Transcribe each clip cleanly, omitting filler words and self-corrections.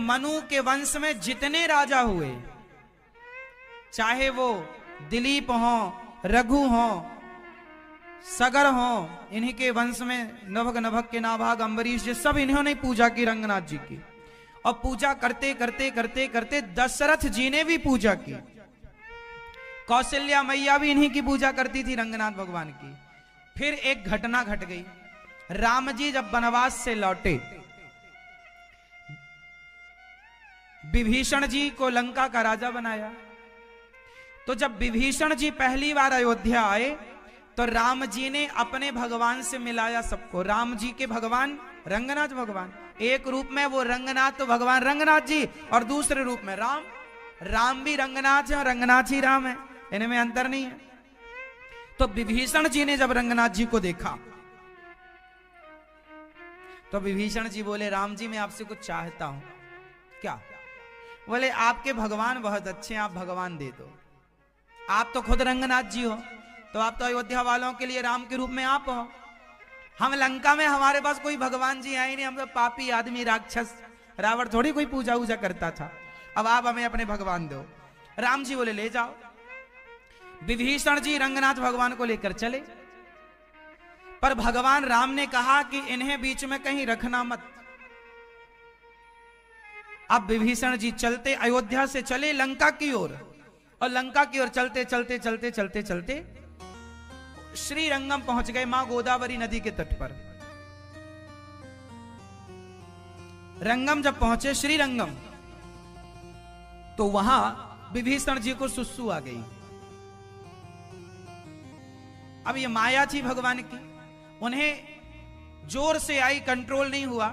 मनु के वंश में जितने राजा हुए, चाहे वो दिलीप हो, रघु हो, सगर हो, इन्हीं के वंश में नभग नभग के नाभाग अम्बरीश जी, सब इन्होंने पूजा की रंगनाथ जी की। और पूजा करते करते करते करते दशरथ जी ने भी पूजा की। कौशल्या मैया भी इन्हीं की पूजा करती थी, रंगनाथ भगवान की। फिर एक घटना घट गई। राम जी जब वनवास से लौटे, विभीषण जी को लंका का राजा बनाया। तो जब विभीषण जी पहली बार अयोध्या आए तो राम जी ने अपने भगवान से मिलाया सबको। राम जी के भगवान रंगनाथ भगवान, एक रूप में वो रंगनाथ तो भगवान रंगनाथ जी, और दूसरे रूप में राम। राम भी रंगनाथ है और रंगनाथ ही राम है, इनमें अंतर नहीं है। तो विभीषण जी ने जब रंगनाथ जी को देखा तो विभीषण जी बोले, राम जी मैं आपसे कुछ चाहता हूं। क्या? बोले आपके भगवान बहुत अच्छे हैं, आप भगवान दे दो। आप तो खुद रंगनाथ जी हो, तो आप तो अयोध्या वालों के लिए राम के रूप में आप हो। हम लंका में हमारे पास कोई भगवान जी आए नहीं, हम तो पापी आदमी, राक्षस, रावण थोड़ी कोई पूजा वूजा करता था। अब आप हमें अपने भगवान दो। राम जी बोले ले जाओ। विभीषण जी रंगनाथ भगवान को लेकर चले, पर भगवान राम ने कहा कि इन्हें बीच में कहीं रखना मत। अब विभीषण जी चलते, अयोध्या से चले लंका की ओर, और लंका की ओर चलते चलते चलते चलते चलते श्री रंगम पहुंच गए, मां गोदावरी नदी के तट पर। रंगम जब पहुंचे श्री रंगम, तो वहां विभीषण जी को सुस्सू आ गई। अब ये माया थी भगवान की, उन्हें जोर से आई, कंट्रोल नहीं हुआ,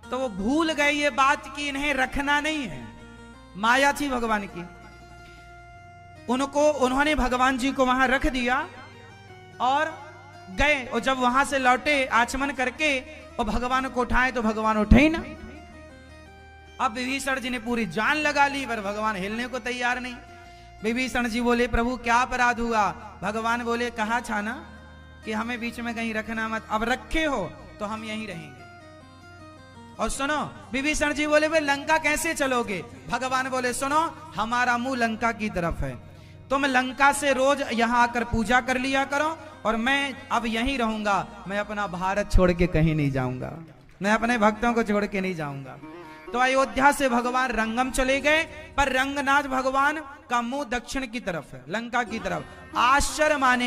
तो वो भूल गए ये बात कि इन्हें रखना नहीं है। माया थी भगवान की, उन्होंने भगवान जी को वहां रख दिया और गए। और जब वहां से लौटे आचमन करके और भगवान को उठाए तो भगवान उठे ही ना। अब विभीषण जी ने पूरी जान लगा ली, पर भगवान हिलने को तैयार नहीं। विभीषण जी बोले, प्रभु क्या अपराध हुआ? भगवान बोले, कहा था ना कि हमें बीच में कहीं रखना मत, अब रखे हो तो हम यहीं रहेंगे। और सुनो, विभीषण जी बोले, वे लंका कैसे चलोगे? भगवान बोले, सुनो, हमारा मुंह लंका की तरफ है, तुम लंका से रोज यहां आकर पूजा कर लिया करो, और मैं अब यहीं रहूंगा। मैं अपना भारत छोड़ के कहीं नहीं जाऊंगा, मैं अपने भक्तों को छोड़ के नहीं जाऊंगा। तो अयोध्या से भगवान रंगम चले गए, पर रंगनाथ भगवान का मुंह दक्षिण की तरफ है, लंका की तरफ। आश्चर्य माने